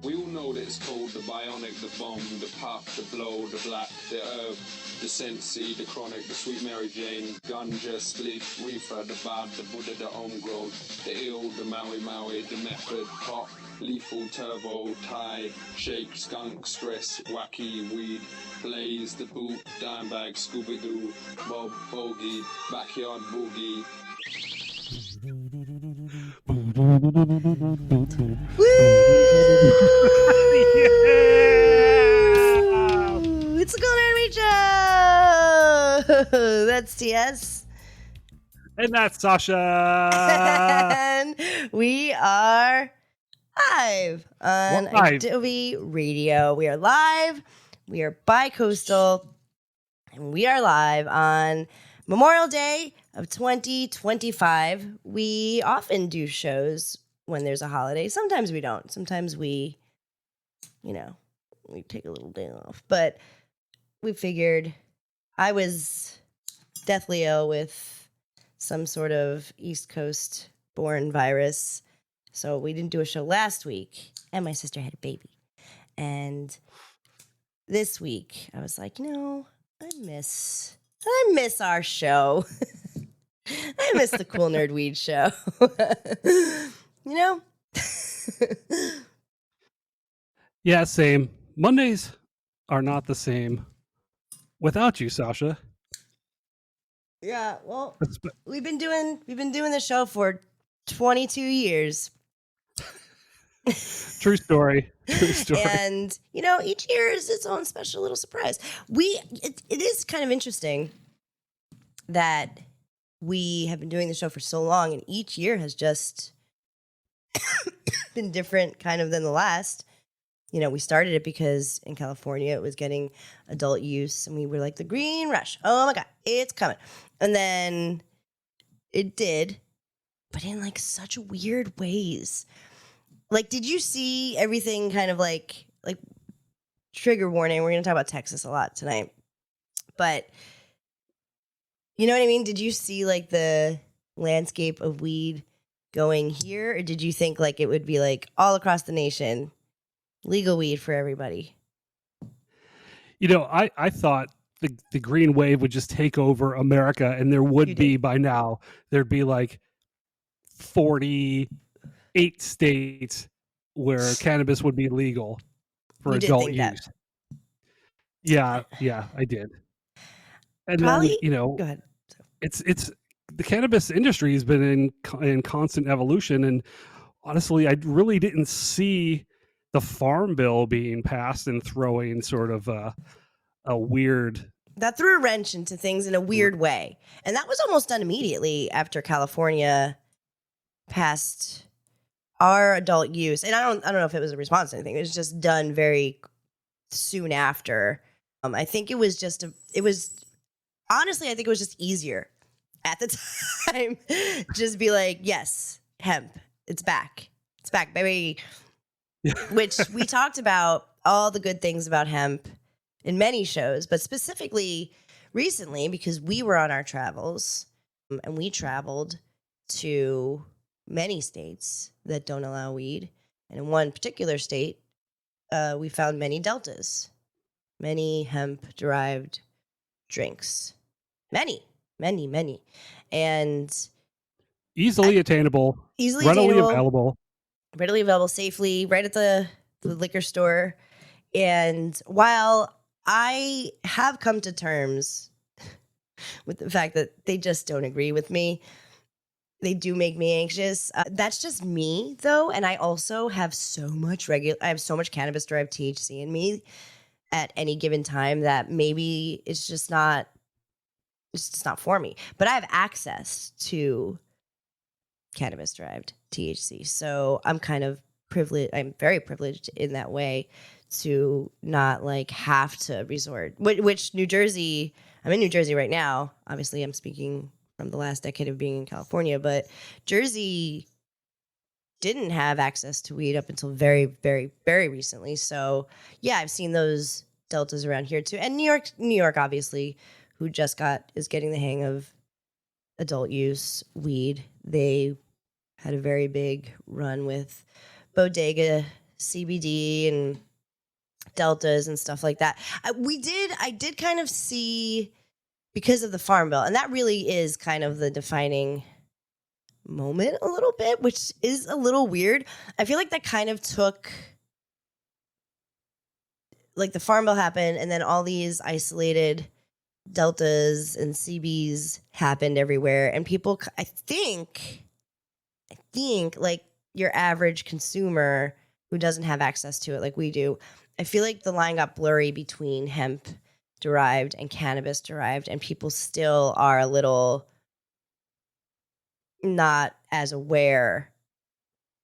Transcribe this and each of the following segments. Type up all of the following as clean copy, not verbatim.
We all know that it's called the bionic, the bomb, the puff, the blow, the black, the herb, the sensi, the chronic, the sweet Mary Jane, ganja, spliff, reefer, the bad, the Buddha, the homegrown, the ill, the Maui Maui, the method, pop, lethal, turbo, tie, shake, skunk, stress, wacky, weed, blaze, the boot, dime bag, Scooby-Doo, Bob, bogey, backyard boogie. Yeah! It's the Golden Reach Show. That's TS. And that's Sasha. And we are live on Live. Adobe Radio. We are live. We are bi-coastal. And we are live on Memorial Day of 2025. We often do shows when there's a holiday. Sometimes we don't. Sometimes we take a little day off. But we figured I was deathly ill with some sort of East Coast born virus. So we didn't do a show last week. And my sister had a baby. And this week I was like, I miss our show. I miss the Cool Nerd Weed show. Yeah, same. Mondays are not the same without you, Sasha. Yeah, well, we've been doing the show for 22 years. True story. True story. And each year is its own special little surprise. It is kind of interesting that we have been doing the show for so long, and each year has just been different kind of than the last. We started it because in California it was getting adult use, and we were like, the green rush. Oh my God, it's coming. And then it did, but in like such weird ways. Like, did you see everything kind of like trigger warning? We're going to talk about Texas a lot tonight, but you know what I mean? Did you see like the landscape of weed going here, or did you think like it would be like all across the nation? Legal weed for everybody. I thought the green wave would just take over America, and there would be by now, there'd be like 48 states where cannabis would be legal for adult use. That. Yeah, I did. And probably, then, go ahead. It's the cannabis industry has been in constant evolution, and honestly, I really didn't see the farm bill being passed and throwing sort of a weird... That threw a wrench into things in a weird way. And that was almost done immediately after California passed our adult use. And I don't know if it was a response to anything. It was just done very soon after. I think it was just honestly, I think it was just easier at the time. Just be like, yes, hemp, it's back. It's back, baby. Which we talked about all the good things about hemp in many shows, but specifically recently because we were on our travels and we traveled to many states that don't allow weed. And in one particular state, we found many deltas, many hemp-derived drinks. Many. And easily attainable, readily available, safely, right at the liquor store. And while I have come to terms with the fact that they just don't agree with me, they do make me anxious. That's just me, though, and I also have so much cannabis-derived THC in me at any given time that maybe it's just not for me. But I have access to cannabis-derived THC, so I'm kind of privileged. I'm very privileged in that way to not like have to resort. Which New Jersey, I'm in New Jersey right now. Obviously, I'm speaking from the last decade of being in California, but Jersey didn't have access to weed up until very, very, very recently. So yeah, I've seen those deltas around here too. And New York, obviously, who just is getting the hang of adult use weed. They had a very big run with bodega CBD and deltas and stuff like that. I did kind of see, because of the Farm Bill, and that really is kind of the defining moment a little bit, which is a little weird. I feel like that kind of took, like, the Farm Bill happened, and then all these isolated deltas and CBs happened everywhere, and people, I think like your average consumer who doesn't have access to it like we do, I feel like the line got blurry between hemp derived and cannabis derived, and people still are a little not as aware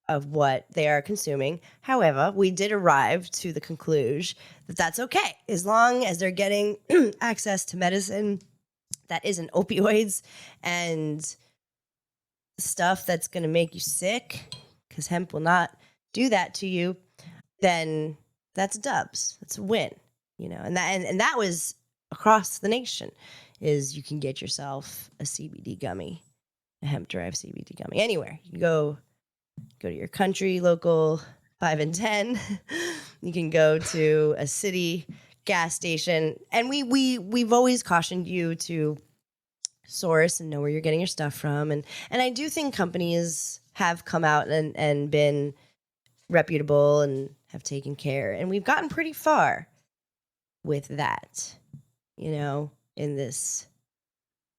of what they are consuming. However, we did arrive to the conclusion that that's okay, as long as they're getting access to medicine that isn't opioids and stuff that's going to make you sick, because hemp will not do that to you, then that's dubs. That's a win, you know. And that was across the nation, is you can get yourself a CBD gummy, a hemp-derived CBD gummy, anywhere. You can go to your country, local 5 and 10. You can go to a city gas station. And we've always cautioned you to source and know where you're getting your stuff from. And I do think companies have come out and been reputable and have taken care. And we've gotten pretty far with that, you know, in this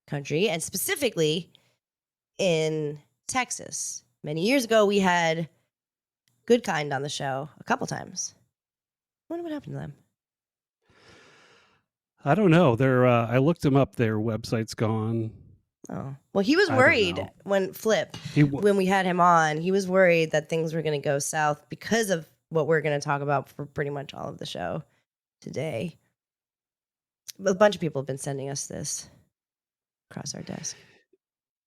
country, and specifically in Texas. Many years ago, we had Good Kind on the show a couple times. I wonder what happened to them. I don't know. I looked them up. Their website's gone. Oh, well, he was worried when when we had him on, he was worried that things were going to go south because of what we're going to talk about for pretty much all of the show today. But a bunch of people have been sending us this across our desk.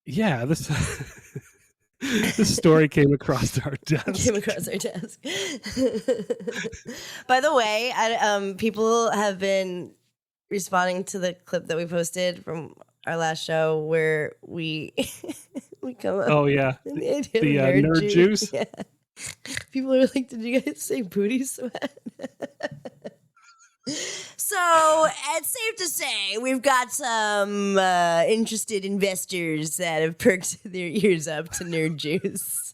Yeah, this story came across our desk. By the way, people have been responding to the clip that we posted from our last show where we come up. Oh yeah, the nerd juice. Yeah. People are like, "Did you guys say booty sweat?" So it's safe to say we've got some interested investors that have perked their ears up to nerd juice.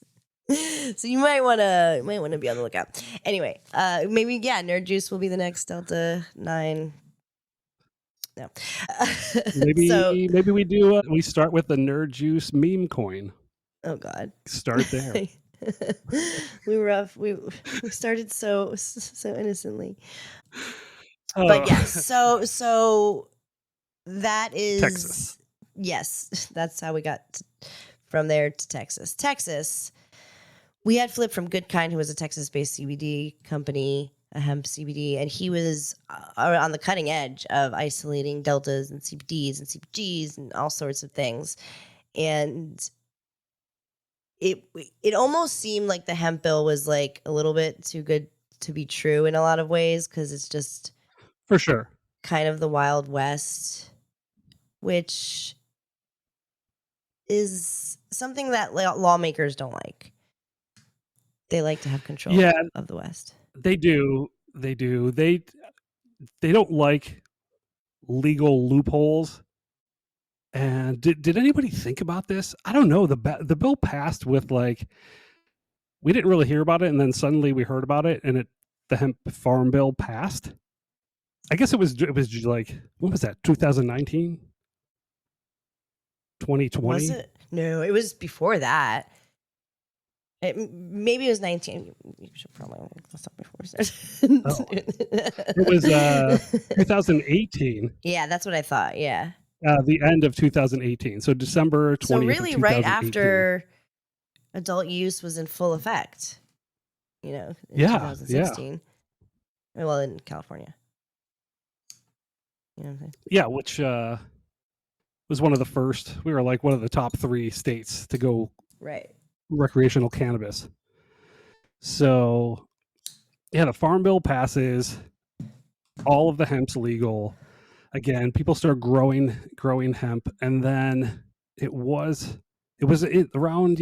So you might want to be on the lookout. Anyway, maybe nerd juice will be the next Delta 9. No. Maybe we do. We start with the nerd juice meme coin. Oh God! Start there. We were rough. We started so innocently. But yes, so that is Texas. Yes, that's how we got from there to Texas. Texas, we had Flip from Good Kind, who was a Texas-based CBD company, a hemp CBD, and he was on the cutting edge of isolating deltas and CBDs and CBGs and all sorts of things. And it almost seemed like the hemp bill was like a little bit too good to be true in a lot of ways, because it's just for sure kind of the Wild West, which is something that lawmakers don't like. They like to have control of the West. They do. They don't like legal loopholes. And did anybody think about this? I don't know. The bill passed with, like, we didn't really hear about it, and then suddenly we heard about it, and the hemp farm bill passed. I guess it was like, when was that? 2019? 2020? Was it? No, it was before that. Maybe it was 19. You should probably look this up before. It was 2018. Yeah, that's what I thought. Yeah. The end of 2018. So December 20th. So really right after adult use was in full effect. You know, in 2016. Yeah. Well, in California. You know what I'm saying? Yeah, which was one of the first. We were like one of the top 3 states to go recreational cannabis. So, yeah, the Farm Bill passes. All of the hemp's legal. Again, people start growing hemp, and then it was around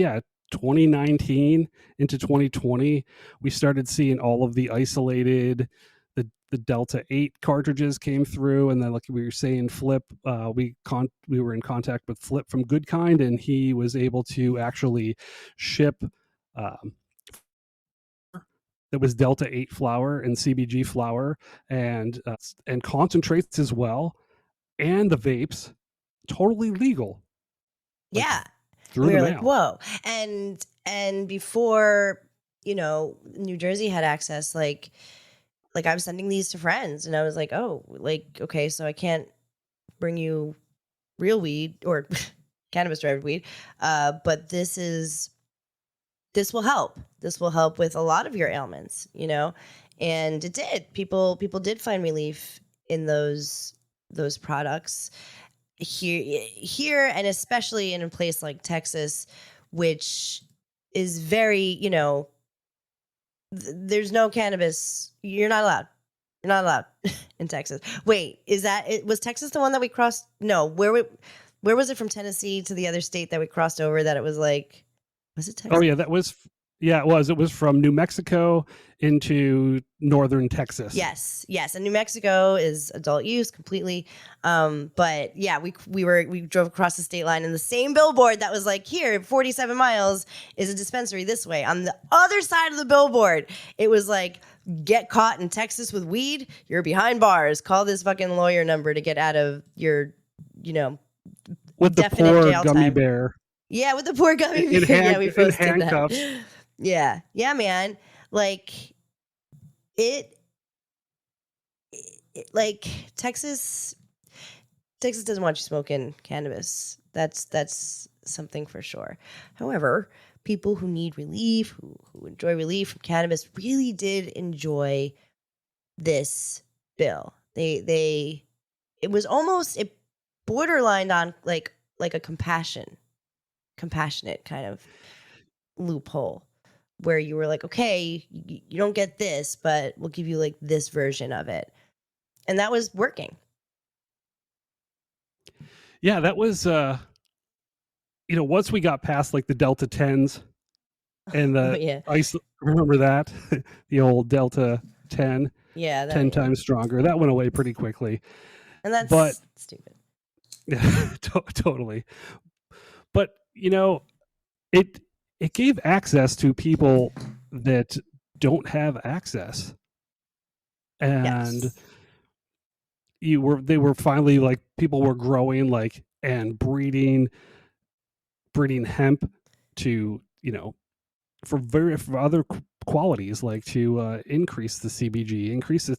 2019 into 2020, we started seeing all of the isolated, the Delta 8 cartridges came through, and then like we were saying, Flip, we were in contact with Flip from Good Kind, and he was able to actually ship that was Delta 8 flower and CBG flower and concentrates as well, and the vapes, totally legal. Like, Yeah. through We the were mail. like, whoa. And before, you know, New Jersey had access, like I was sending these to friends, and I was like, oh, like, okay, so I can't bring you real weed or cannabis derived weed, but this will help. This will help with a lot of your ailments, you know, and it did. People did find relief in those products here, and especially in a place like Texas, which is very, you know, there's no cannabis. You're not allowed. You're not allowed in Texas. Wait, is that it? Was Texas the one that we crossed? No, where was it from Tennessee to the other state that we crossed over? That it was like, was it Texas? Oh yeah, it was. It was from New Mexico into northern Texas. Yes, and New Mexico is adult use completely. But yeah, we drove across the state line, and the same billboard that was like, here, 47 miles is a dispensary this way. On the other side of the billboard, it was like, get caught in Texas with weed, you're behind bars. Call this fucking lawyer number to get out of your, you know, with the definite poor jail gummy time. bear. Yeah, with the poor gummy bear. Yeah, we in posted handcuffs. that. Yeah, man. Like like Texas doesn't want you smoking cannabis. That's something for sure. However, people who need relief, who enjoy relief from cannabis, really did enjoy this bill. It was almost, it borderlined on like a compassionate kind of loophole, where you were like, okay, you don't get this, but we'll give you like this version of it. And that was working. Yeah, that was you know, once we got past like the Delta 10s and the yeah. ice, remember that? The old Delta 10, Yeah, 10 times stronger. That went away pretty quickly. And that's but stupid. Totally. But you know, it gave access to people that don't have access. And Yes. they were finally like, people were growing like and breeding hemp to, you know, for other qualities, like to increase the CBG, increase the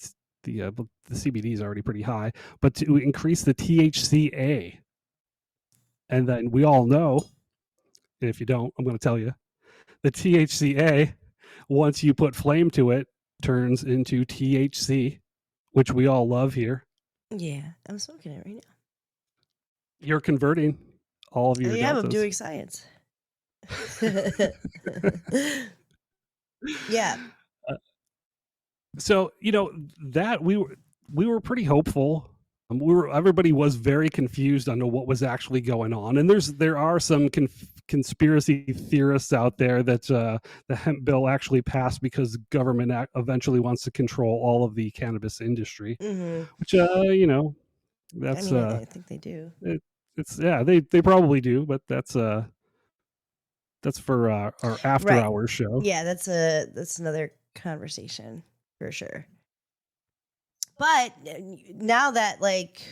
CBD is already pretty high, but to increase the THCA. And then we all know, and if you don't, I'm going to tell you, the THCA, once you put flame to it, turns into THC, which we all love here. Yeah, I'm smoking it right now. You're converting all of your Yeah, deltas. I'm doing science. Yeah. So, you know, that we were pretty hopeful. Everybody was very confused on what was actually going on, and there are some conspiracy theorists out there that the hemp bill actually passed because government eventually wants to control all of the cannabis industry, which you know, that's I think they do. It's yeah, they probably do, but that's for our after hours show. Yeah, that's another conversation for sure. But now that like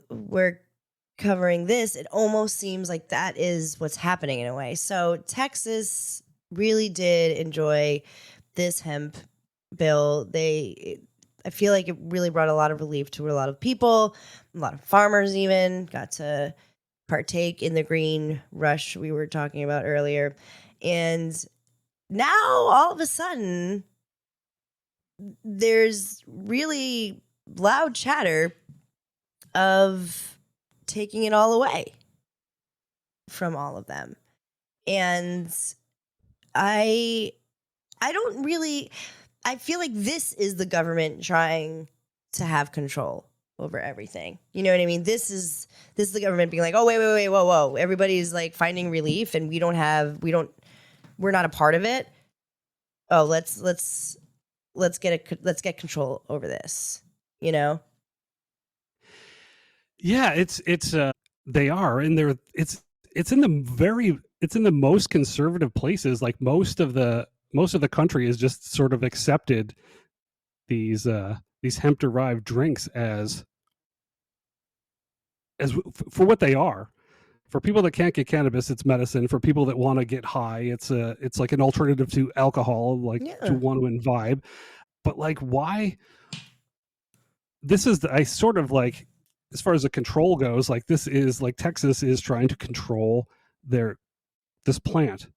we're covering this, it almost seems like that is what's happening in a way. So Texas really did enjoy this hemp bill. I feel like it really brought a lot of relief to a lot of people. A lot of farmers even got to partake in the green rush we were talking about earlier. And now all of a sudden there's really loud chatter of taking it all away from all of them. And I feel like this is the government trying to have control over everything. You know what I mean? This is the government being like, oh, wait, whoa. Everybody's like finding relief and we're not a part of it. Oh, let's get control over this, you know? Yeah, they are, and it's in the most conservative places. Like most of the country is just sort of accepted these hemp derived drinks as for what they are. For people that can't get cannabis, it's medicine. For people that want to get high, it's like an alternative to alcohol, like to want to imbibe. But like, why? I sort of like, as far as the control goes, like this is like Texas is trying to control this plant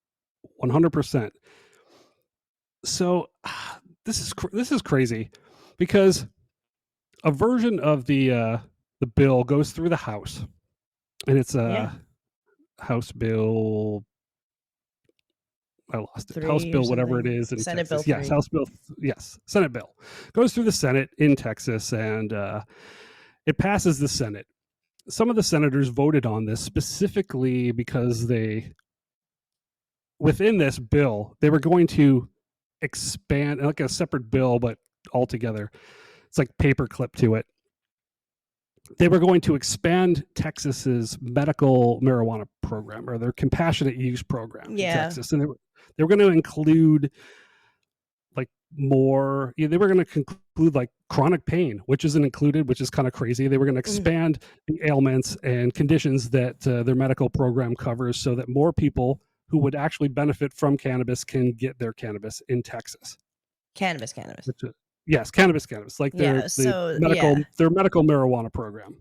100%. So this is crazy, because a version of the bill goes through the House, and it's House Bill. I lost it. House Bill, whatever it is in Senate Texas. Bill 3. Yes, House Bill. Yes, Senate Bill goes through the Senate in Texas, and it passes the Senate. Some of the senators voted on this specifically because within this bill, they were going to expand, like a separate bill, but altogether, it's like paperclip to it. They were going to expand Texas's medical marijuana program, or their compassionate use program in Texas, and they were going to include like more. They were going to include like chronic pain, which isn't included, which is kind of crazy. They were going to expand the ailments and conditions that their medical program covers, so that more people who would actually benefit from cannabis can get their cannabis in Texas. Cannabis. Yes, cannabis. Like their medical marijuana program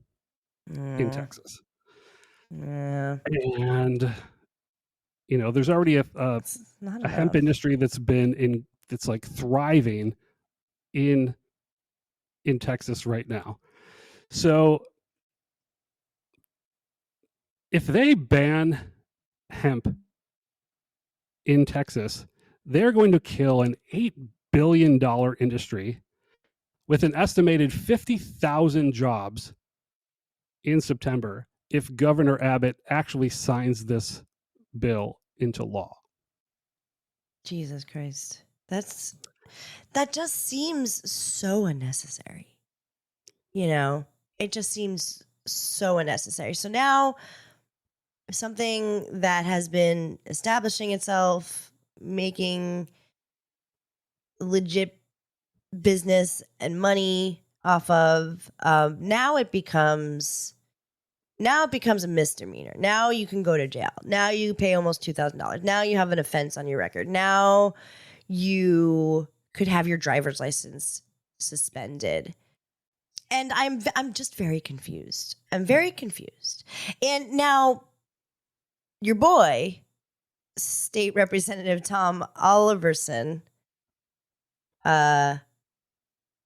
in Texas. Yeah. And there's already a hemp industry that's like thriving in Texas right now. So if they ban hemp in Texas, they're going to kill an $8 billion industry with an estimated 50,000 jobs in September if Governor Abbott actually signs this bill into law. Jesus Christ. That just seems so unnecessary. It just seems so unnecessary. So now something that has been establishing itself, making legit business and money off of, now it becomes a misdemeanor. Now you can go to jail. Now you pay almost $2,000. Now you have an offense on your record. Now you could have your driver's license suspended. And I'm just very confused. I'm very confused. And now your boy, State Representative Tom Oliverson,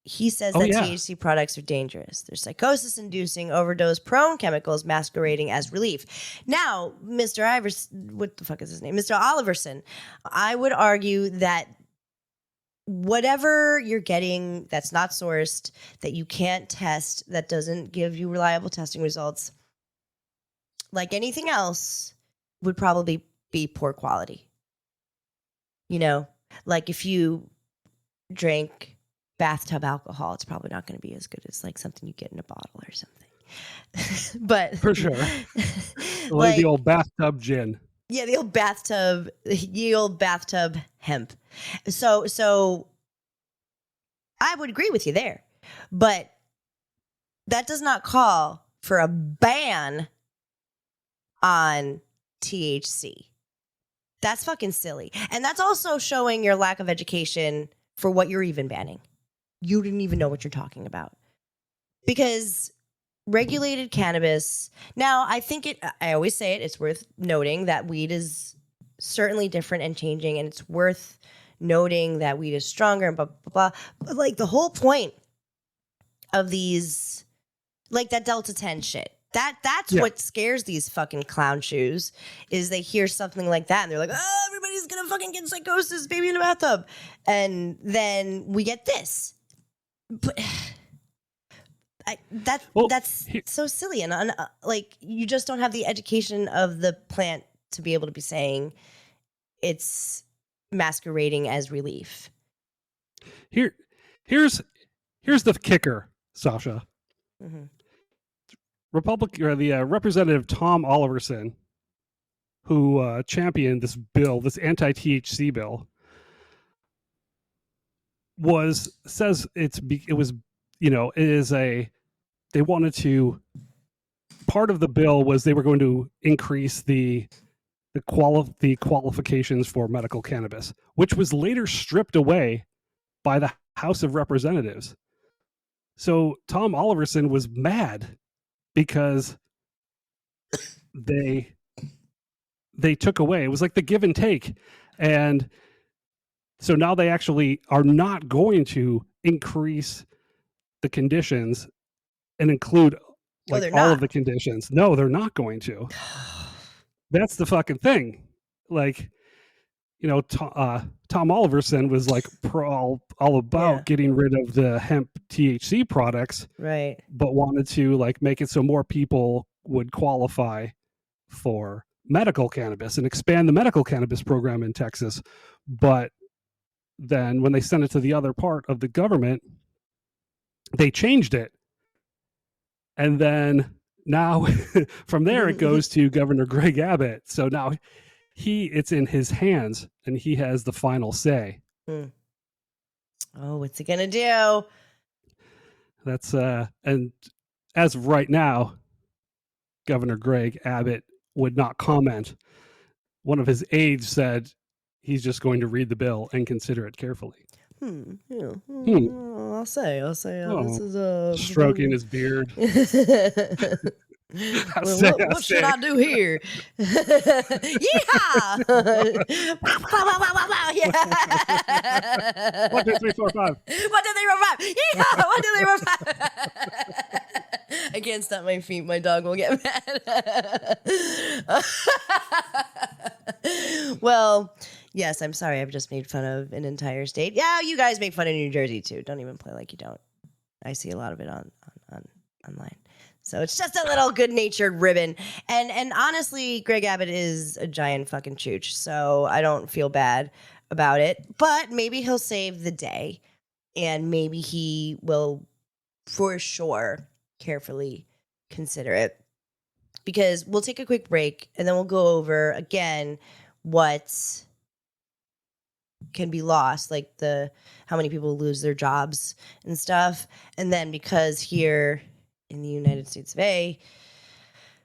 he says that THC products are dangerous. They're psychosis-inducing, overdose-prone chemicals masquerading as relief. Now, Mr. Iverson, what the fuck is his name? Mr. Oliverson, I would argue that whatever you're getting that's not sourced, that you can't test, that doesn't give you reliable testing results, like anything else, would probably be poor quality. Like if you drink bathtub alcohol, it's probably not going to be as good as like something you get in a bottle or something. But for sure, like the old bathtub gin. Yeah, the old bathtub hemp. So I would agree with you there, but that does not call for a ban on THC. That's fucking silly, and that's also showing your lack of education for what you're even banning. You didn't even know what you're talking about. Because regulated cannabis, now I always say it's worth noting that weed is certainly different and changing, and it's worth noting that weed is stronger and blah, blah, blah. But like the whole point of these, like that Delta 10 shit, that's what scares these fucking clown shoes, is they hear something like that and they're like, oh, everybody's gonna fucking get psychosis, baby in a bathtub. And then we get this. But Well, that's so silly, and like you just don't have the education of the plant to be able to be saying it's masquerading as relief. Here's the kicker, Sasha. Mm-hmm. The Representative Tom Oliverson, who championed this bill, this anti-THC bill, says it was, it is they wanted to, part of the bill was they were going to increase the qualifications for medical cannabis, which was later stripped away by the House of Representatives. So Tom Oliverson was mad because they took away. It was like the give and take. And so now they actually are not going to increase the conditions and include like all of the conditions. No, they're not going to. That's the fucking thing. Like, Tom Oliverson was like all about getting rid of the hemp THC products, right? But wanted to like make it so more people would qualify for medical cannabis and expand the medical cannabis program in Texas. But then when they sent it to the other part of the government, they changed it. And then now from there, it goes to Governor Greg Abbott. So now it's in his hands and he has the final say. Oh, what's he going to do? That's, and as of right now, Governor Greg Abbott would not comment. One of his aides said he's just going to read the bill and consider it carefully. I'll say. This is stroking his beard. What should I do here? Yeehaw! 1, 2, 3, 4, 5. 1, 2, 3, 4, 5. Yeehaw! 1, 2, 3, 4, 5. I can't stop my feet. My dog will get mad. Well, yes, I'm sorry. I've just made fun of an entire state. Yeah, you guys make fun of New Jersey too. Don't even play like you don't. I see a lot of it online. So it's just a little good-natured ribbon. And honestly, Greg Abbott is a giant fucking chooch, so I don't feel bad about it. But maybe he'll save the day, and maybe he will, for sure, carefully consider it. Because we'll take a quick break, and then we'll go over, again, what can be lost, like how many people lose their jobs and stuff. And then because here in the United States of A,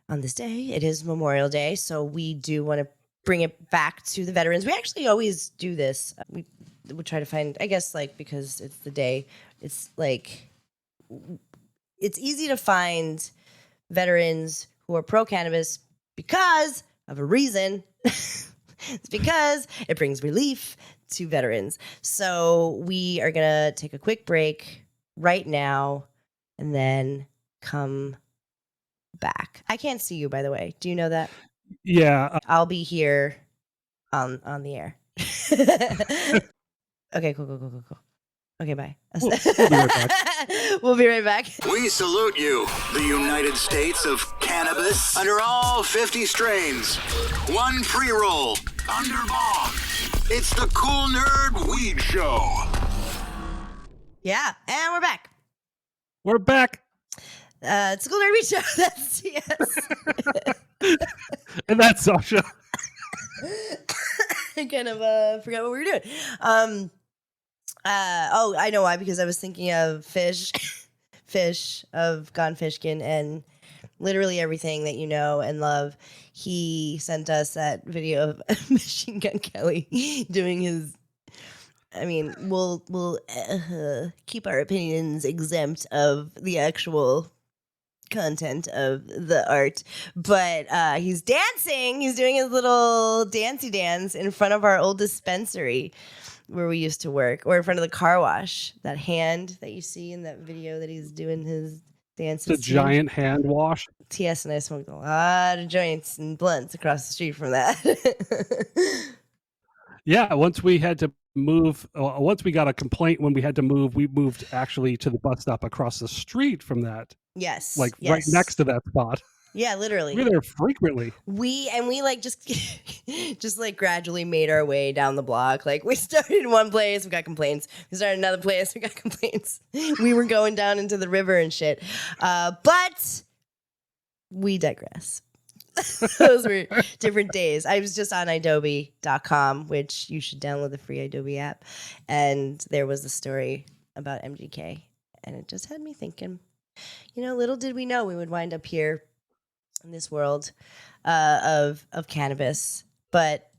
on this day, it is Memorial Day, so we do want to bring it back to the veterans. We actually always do this. We would try to find, I guess, like, because it's the day, it's like, it's easy to find veterans who are pro-cannabis because of a reason. It's because it brings relief to veterans. So we are going to take a quick break right now and then come back. I can't see you, by the way. Do you know that? Yeah. I'll be here on the air. Okay, cool. Okay, bye. We'll be right back. We'll be right back. We salute you, the United States of cannabis, under all 50 strains. One pre-roll, under bomb. It's the Cool Nerd Weed Show. Yeah, and we're back. We're back. It's the Cool Nerd Weed Show. That's yes. And that's Sasha. I kind of forgot what we were doing. Oh, I know why, because I was thinking of Fish of Gone Fishkin, and literally everything that you know and love. He sent us that video of Machine Gun Kelly doing his. I mean, we'll keep our opinions exempt of the actual content of the art, but he's dancing. He's doing his little dancey dance in front of our old dispensary where we used to work, or in front of the car wash. That hand that you see in that video that he's doing his dances. It's a giant hand wash. TS and I smoked a lot of joints and blunts across the street from that. Yeah, once we had to move. Once we got a complaint when we had to move, we moved actually to the bus stop across the street from that, Yes. like yes. right next to that spot. Yeah, literally. We're there frequently. We like just just like gradually made our way down the block. Like we started in one place, we got complaints. We started another place, we got complaints. We were going down into the river and shit. But we digress. Those were different days. I was just on Adobe.com, which you should download the free Adobe app. And there was a story about MGK. And it just had me thinking, little did we know we would wind up here in this world of cannabis. But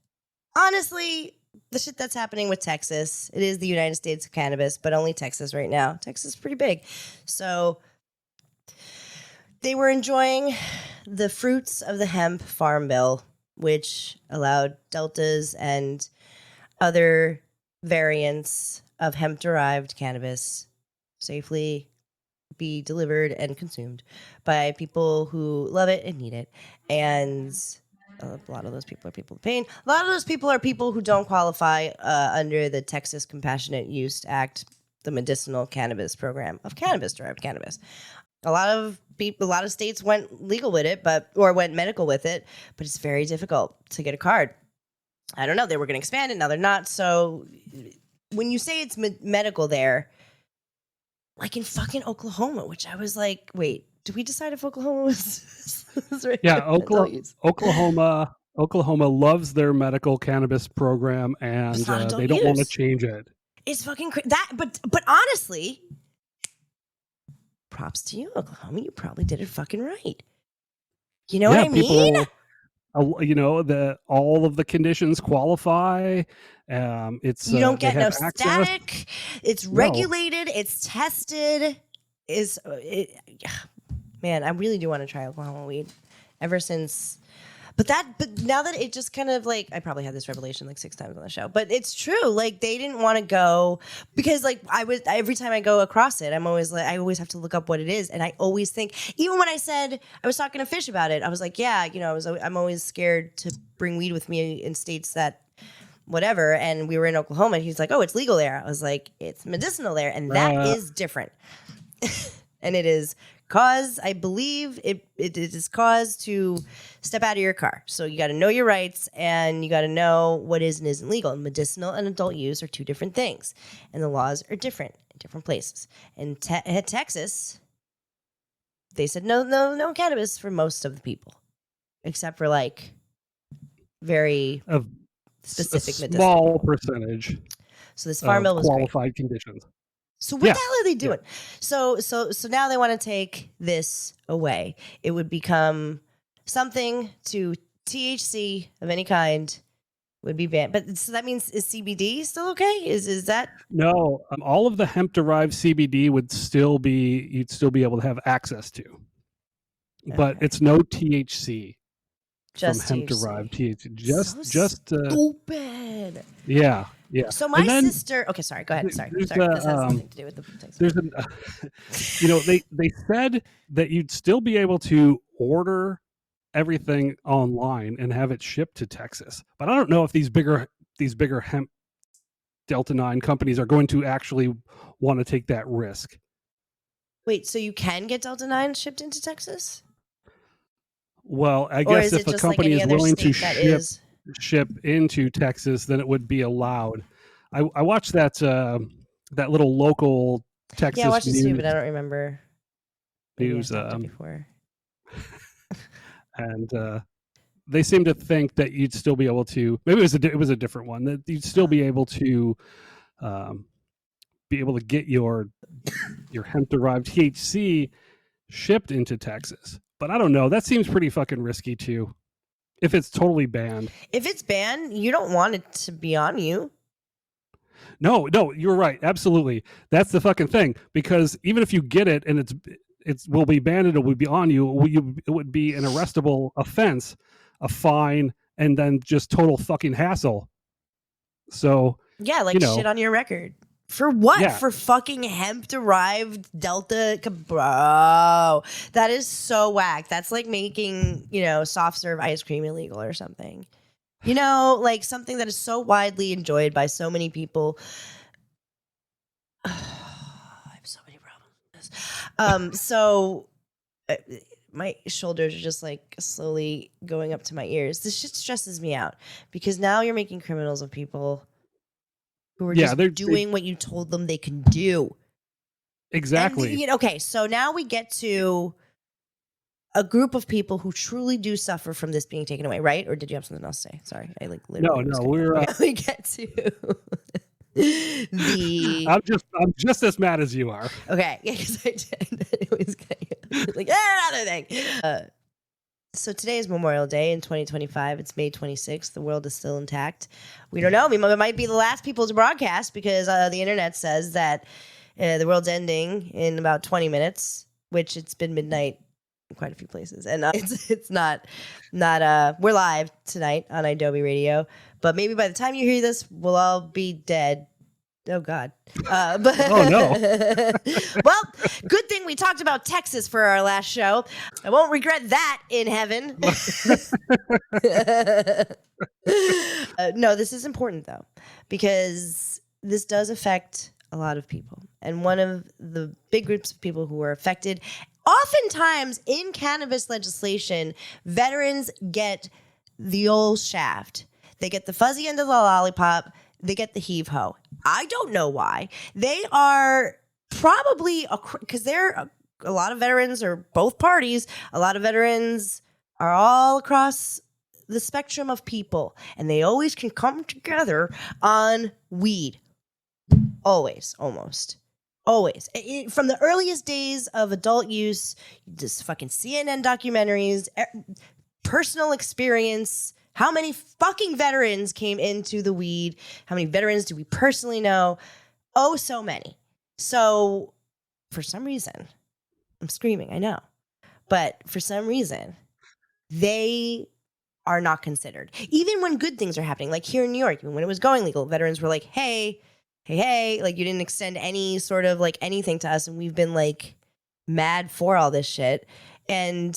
honestly, the shit that's happening with Texas, it is the United States of cannabis, but only Texas right now. Texas is pretty big. So they were enjoying the fruits of the hemp farm bill, which allowed deltas and other variants of hemp-derived cannabis safely be delivered and consumed by people who love it and need it. And a lot of those people are people of pain. A lot of those people are people who don't qualify under the Texas Compassionate Use Act, the medicinal cannabis program of cannabis-derived cannabis. A lot of states went legal with it, or went medical with it, but it's very difficult to get a card. I don't know. They were going to expand it. Now they're not. So when you say it's medical there, like in fucking Oklahoma, which I was like, wait, did we decide if Oklahoma was right? Yeah, Oklahoma loves their medical cannabis program, and they don't want to change it. It's fucking crazy. But honestly, props to you, Oklahoma. You probably did it fucking right. You know what I mean? All of the conditions qualify. It's you don't get no access. static. It's regulated. It's tested. Man, I really do want to try Oklahoma weed. Ever since, but now that it just kind of like, I probably had this revelation like 6 times on the show, but it's true. Like they didn't want to go because like every time I go across it, I'm always like, I always have to look up what it is. And I always think, even when I was talking to Fish about it, I was like, yeah, I'm always scared to bring weed with me in states that whatever. And we were in Oklahoma and he's like, oh, it's legal there. I was like, it's medicinal there. And that is different. And it is cause, I believe it is cause to step out of your car. So you got to know your rights and you got to know what is and isn't legal. And medicinal and adult use are two different things. And the laws are different in different places. In Texas, they said no cannabis for most of the people, except for like very specific medicinal. Small percentage. So this farm bill was qualified conditions. So what the hell are they doing? Yeah. So now they want to take this away. It would become something to THC of any kind would be banned. But so that means, is CBD still okay? Is that? No, all of the hemp derived CBD you'd still be able to have access to, but it's no THC. Just from hemp derived THC. Just stupid. Yeah. So my sister. Okay, sorry. Go ahead. Sorry. This has something to do with the. They said that you'd still be able to order everything online and have it shipped to Texas, but I don't know if these bigger hemp Delta 9 companies are going to actually want to take that risk. Wait, so you can get Delta 9 shipped into Texas? Well, I guess if a company is willing to ship into Texas, then it would be allowed. I watched that little local Texas. Yeah, I watched it too, but I don't remember news before. And they seem to think that you'd still be able to. Maybe it was a different one, that you'd still be able to get your hemp derived THC shipped into Texas. But I don't know. That seems pretty fucking risky too. If it's totally banned. If it's banned, you don't want it to be on you. No, you're right. Absolutely. That's the fucking thing. Because even if you get it and it will be banned and it would be on you, it would be an arrestable offense, a fine, and then just total fucking hassle. So yeah, like shit on your record. For what? Yeah. For fucking hemp-derived Delta? Bro, that is so whack. That's like making, soft serve ice cream illegal or something. You know, like something that is so widely enjoyed by so many people. I have so many problems with this. My shoulders are just like slowly going up to my ears. This shit stresses me out because now you're making criminals of people who are just doing what you told them they can do. Exactly. And, okay, so now we get to a group of people who truly do suffer from this being taken away, right? Or did you have something else to say? Sorry, I like literally. No, we're. Okay, we get to the. I'm just as mad as you are. Okay, yeah, because I did. It was like another thing. So today is Memorial Day in 2025. It's May 26th. The world is still intact. We don't know. We might be the last people to broadcast because the internet says that the world's ending in about 20 minutes, which it's been midnight in quite a few places. And it's not we're live tonight on Adobe Radio, but maybe by the time you hear this, we'll all be dead. Oh, God. But oh, no. Well, good thing we talked about Texas for our last show. I won't regret that in heaven. No, this is important, though, because this does affect a lot of people. And one of the big groups of people who are affected, oftentimes in cannabis legislation, veterans get the old shaft. They get the fuzzy end of the lollipop. They get the heave-ho. I don't know why. They are probably, because they're a lot of veterans or both parties, a lot of veterans are all across the spectrum of people, and they always can come together on weed. Always, almost. Always. From the earliest days of adult use, just fucking CNN documentaries, personal experience. How many fucking veterans came into the weed? How many veterans do we personally know? Oh, so many. So, for some reason, I'm screaming, I know. But for some reason, they are not considered. Even when good things are happening, like here in New York, when it was going legal, veterans were like, hey, like you didn't extend any sort of like anything to us. And we've been like mad for all this shit. And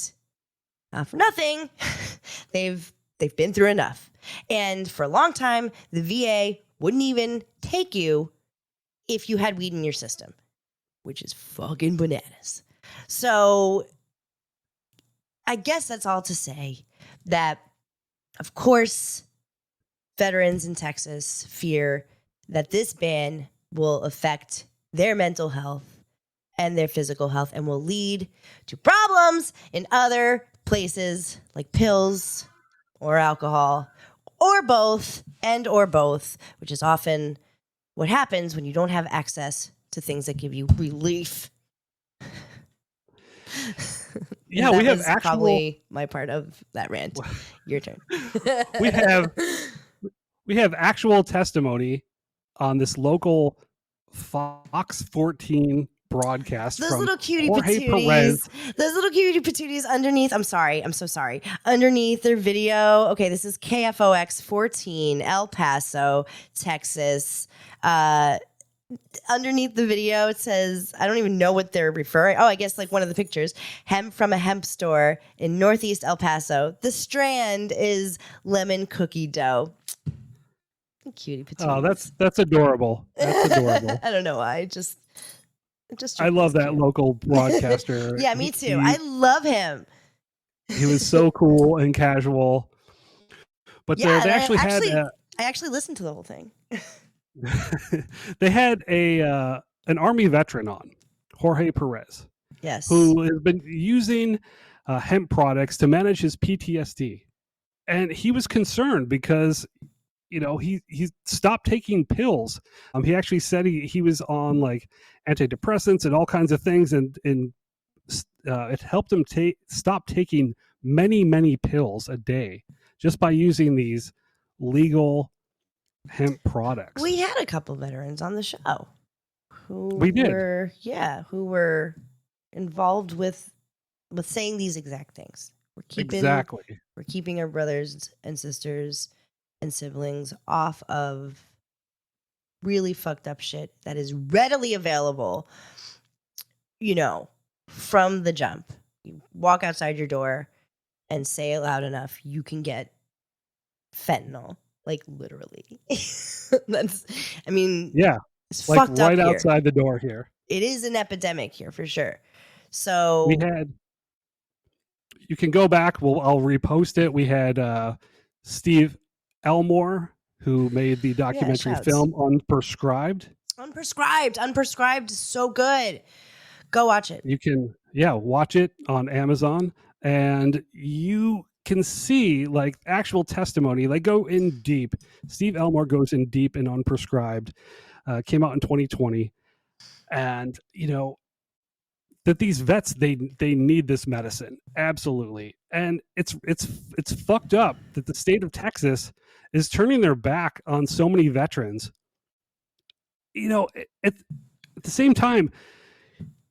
not for nothing, they've been through enough. And for a long time, the VA wouldn't even take you if you had weed in your system, which is fucking bananas. So I guess that's all to say that, of course, veterans in Texas fear that this ban will affect their mental health and their physical health and will lead to problems in other places like pills, or alcohol, or both, which is often what happens when you don't have access to things that give you relief. Yeah, we have probably my part of that rant. Your turn. we have actual testimony on this local Fox 14 broadcast. Those from little cutie Jorge patooties. Perez. Those little cutie patooties underneath. I'm sorry. I'm so sorry. Underneath their video. Okay, this is KFOX 14, El Paso, Texas. Underneath the video, it says, I don't even know what they're referring. Oh, I guess like one of the pictures. Hemp from a hemp store in Northeast El Paso. The strand is lemon cookie dough. Cutie patooties. Oh, that's adorable. That's adorable. I don't know why. I love that local broadcaster. Yeah, me too. I love him. He was so cool and casual. But yeah, they actually had. I actually listened to the whole thing. They had an Army veteran on, Jorge Perez. Yes. Who has been using hemp products to manage his PTSD, and he was concerned because, you know, he stopped taking pills. He actually said he was on like antidepressants and all kinds of things, and it helped him stop taking many pills a day just by using these legal hemp products. We had a couple veterans on the show who were involved with saying these exact things. We're keeping our brothers and sisters and siblings off of really fucked up shit that is readily available, you know, from the jump. You walk outside your door and say it loud enough, you can get fentanyl, like literally. I mean, Yeah, it's like fucked up right here. outside the door here. It is an epidemic here for sure. We So had. You can go back. I'll repost it. We had Steve Elmore, who made the documentary shouts. film Unprescribed. Unprescribed is so good. Go watch it. You can, watch it on Amazon, and you can see like actual testimony. They go in deep. Steve Elmore goes in deep in Unprescribed. Came out in 2020, and that these vets they need this medicine, absolutely. And it's fucked up that the state of Texas is turning their back on so many veterans. At the same time,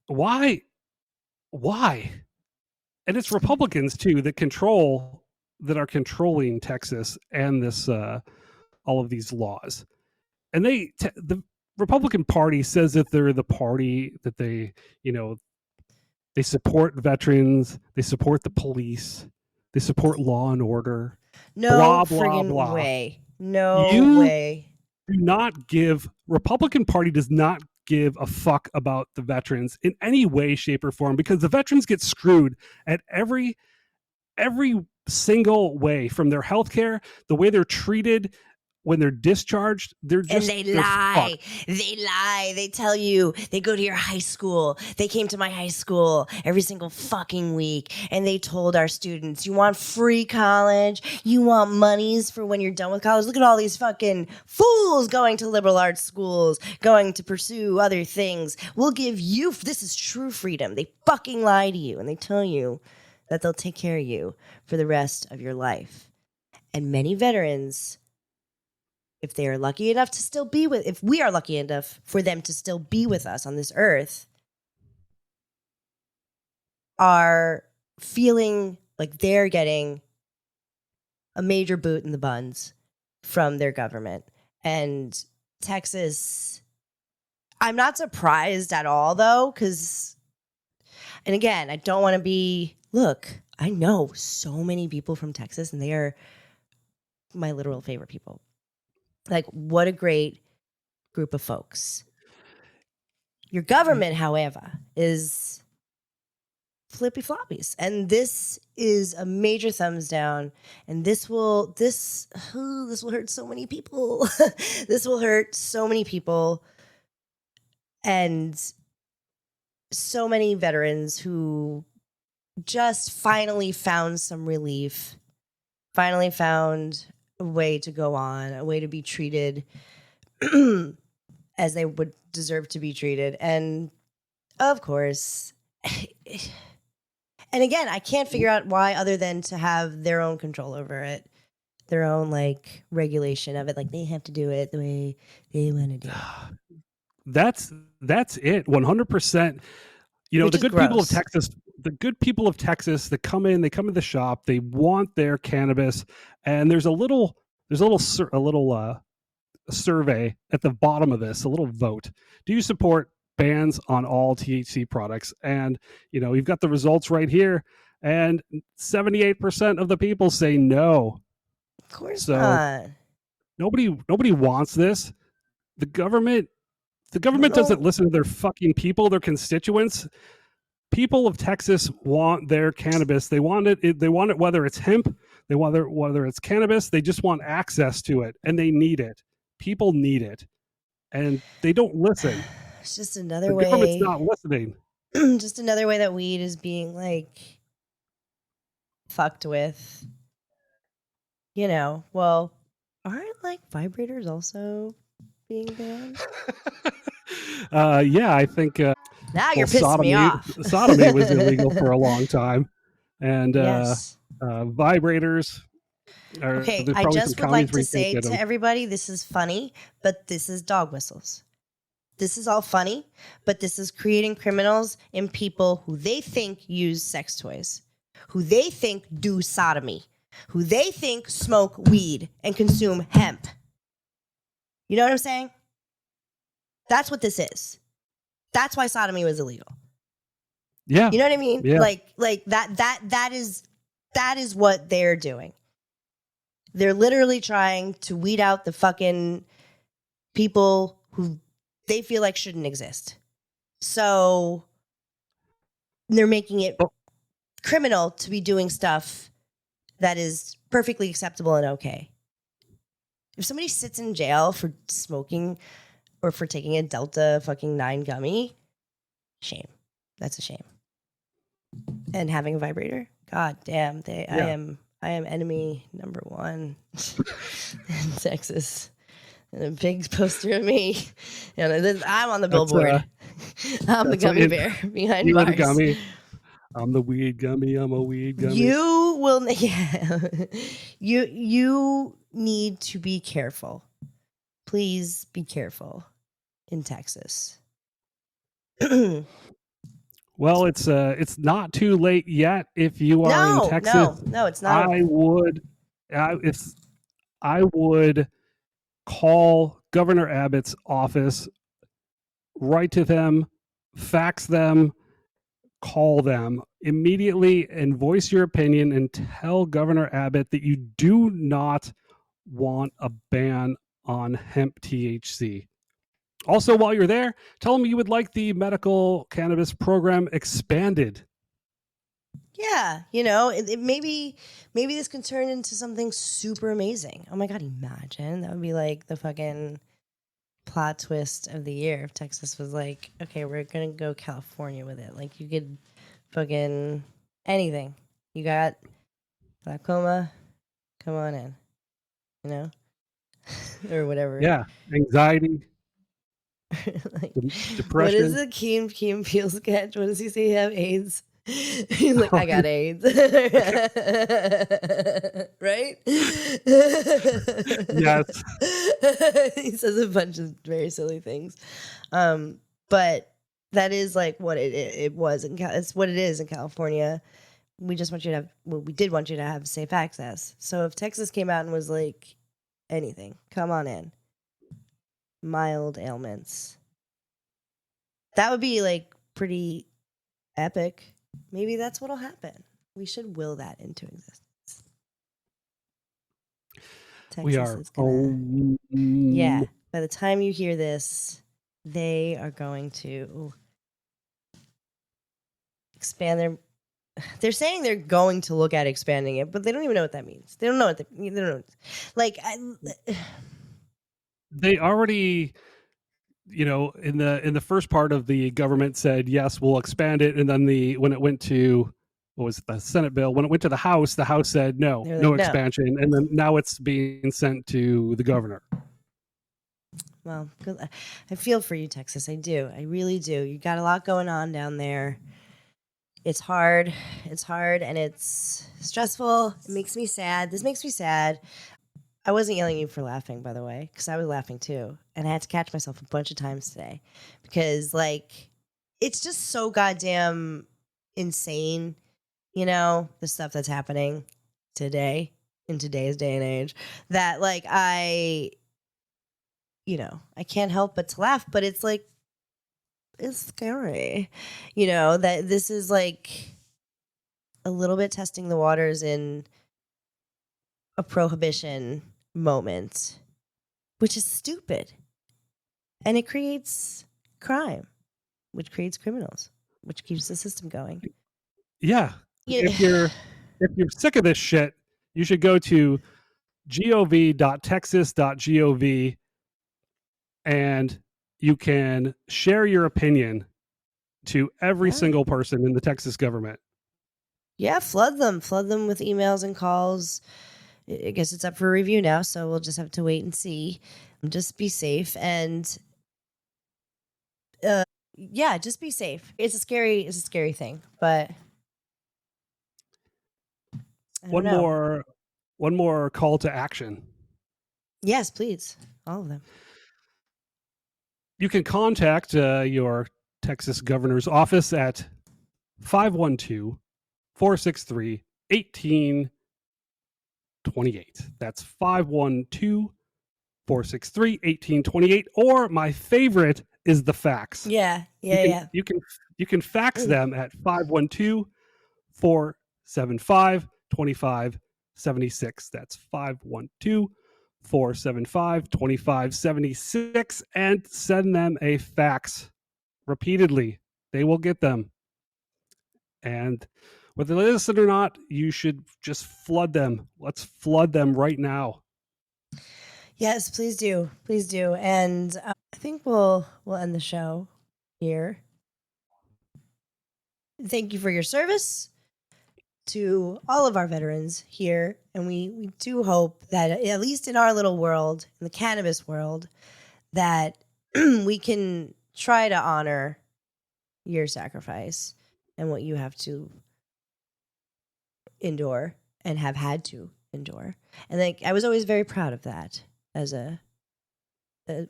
why? And it's Republicans too that are controlling Texas and this all of these laws. And the Republican Party says that they're the party that they support veterans, they support the police, they support law and order. No blah, friggin' blah. way. No way. Do not give Republican Party does not give a fuck about the veterans in any way, shape, or form, because the veterans get screwed at every single way, from their health care, the way they're treated when they're discharged. They're lie. fucked. They lie. They tell you they go to your high school. They came to my high school every single fucking week, and they told our students, you want free college? You want monies for when you're done with college? Look at all these fucking fools going to liberal arts schools, going to pursue other things. We'll give you, this is true freedom. They fucking lie to you, and they tell you that they'll take care of you for the rest of your life. And many veterans, if they are lucky enough to still be if we are lucky enough for them to still be with us on this earth, are feeling like they're getting a major boot in the buns from their government. And Texas, I'm not surprised at all, though, because, and again, I don't want to I know so many people from Texas, and they are my literal favorite people. Like, what a great group of folks. Your government, however, is flippy floppies. And this is a major thumbs down. And this will hurt so many people. This will hurt so many people. And so many veterans who just finally found some relief, finally found a way to go on, a way to be treated as they would deserve to be treated. And of course, and again, I can't figure out why, other than to have their own control over it, their own like regulation of it. Like, they have to do it the way they want to do it. That's it. 100%. Which the is good gross. people of Texas that come in the shop, they want their cannabis, and there's a little survey at the bottom of this, a little vote. Do you support bans on all THC products? And you've got the results right here, and 78% of the people say no. Of course So not. Nobody wants this. The government doesn't listen to their fucking people, their constituents. People of Texas want their cannabis. They want it. They want it whether it's hemp, they want it whether it's cannabis. They just want access to it, and they need it. People need it, and they don't listen. It's just another The way. government's not listening. Just another way that weed is being like fucked with. Well, aren't like vibrators also being banned? Yeah, I think. Now you're pissing me off. Sodomy was illegal for a long time, and Yes. vibrators. Okay, there's I probably just some would like counties where to you can't say get to them. everybody, this is funny, but this is dog whistles. This is all funny, but this is creating criminals in people who they think use sex toys, who they think do sodomy, who they think smoke weed and consume hemp. You know what I'm saying? That's what this is. That's why sodomy was illegal. Yeah, You know what I mean? Yeah. Like that is what they're doing. They're literally trying to weed out the fucking people who they feel like shouldn't exist. So they're making it criminal to be doing stuff that is perfectly acceptable and okay. If somebody sits in jail for smoking or for taking a Delta fucking 9 gummy, shame. That's a shame. And having a vibrator, god damn, I am enemy number one in Texas. And a big poster of me. I'm on the billboard. I'm the gummy bear behind bars. The gummy. I'm the weed gummy. I'm a weed gummy. You will, yeah. You need to be careful. Please be careful in Texas. Well, it's not too late yet. If you are in Texas, no, it's not. I would call Governor Abbott's office, write to them, fax them, call them immediately, and voice your opinion and tell Governor Abbott that you do not want a ban on hemp THC. Also, while you're there, tell them you would like the medical cannabis program expanded. Yeah, maybe this can turn into something super amazing. Oh my god, imagine. That would be like the fucking plot twist of the year if Texas was like, okay, we're gonna go California with it. Like, you could fucking anything. You got glaucoma, come on in, or whatever. Yeah, anxiety. Like, depression. What is the Key and Peele sketch? What does he say? You have AIDS? He's like, I got AIDS. Right? Yes. He says a bunch of very silly things. But that is like what it was. It's what it is in California. We just want you to have, we did want you to have safe access. So if Texas came out and was like, anything, come on in. Mild ailments. That would be like pretty epic. Maybe that's what'll happen. We should will that into existence. Texas We are. is gonna, yeah. By the time you hear this, they are going to expand their. They're saying they're going to look at expanding it, but they don't even know what that means. They don't know what they don't know. Like, they already, in the first part of the government said, yes, we'll expand it. And then when it went to, what was it, the Senate bill, when it went to the House said no, like, no expansion. And then now it's being sent to the governor. Well, I feel for you, Texas. I do. I really do. You got a lot going on down there. It's hard. It's hard and it's stressful. It makes me sad. This makes me sad. I wasn't yelling at you for laughing, by the way, because I was laughing too. And I had to catch myself a bunch of times today because, like, it's just so goddamn insane, the stuff that's happening today in today's day and age that, like, I can't help but to laugh, but it's like, it's scary, that this is like a little bit testing the waters in a prohibition moment, which is stupid. And it creates crime, which creates criminals, which keeps the system going. Yeah. If you're sick of this shit, you should go to gov.texas.gov and you can share your opinion to every single person in the Texas government. Yeah, flood them with emails and calls. I guess it's up for review now, so we'll just have to wait and see. Just be safe and just be safe. It's a scary thing, but one more call to action. Yes, please. All of them. You can contact your Texas governor's office at 512-463-1828. That's 512-463-1828. Or my favorite is the fax. Yeah. You can fax them at 512-475-2570. 2576. That's 512-475-2576, and send them a fax repeatedly. They will get them. And whether they listen or not, you should just flood them. Let's flood them right now. Yes, please do. Please do. And I think we'll end the show here. Thank you for your service to all of our veterans here. And we do hope that, at least in our little world, in the cannabis world, that we can try to honor your sacrifice and what you have to endure and have had to endure. And like, I was always very proud of that as a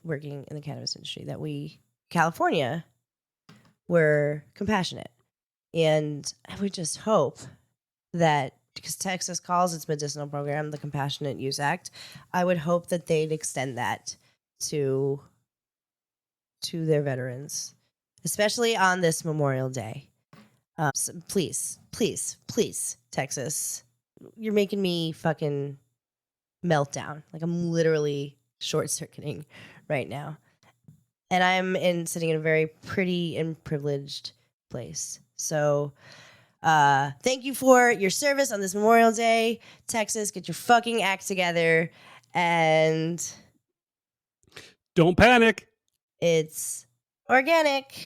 working in the cannabis industry, that we, California, were compassionate. And I would just hope that, because Texas calls its medicinal program the Compassionate Use Act, I would hope that they'd extend that to their veterans, especially on this Memorial Day. So please, Texas, you're making me fucking melt down. Like, I'm literally short-circuiting right now. And I'm sitting in a very pretty and privileged place. So thank you for your service on this Memorial Day. Texas, get your fucking act together. And don't panic. It's organic.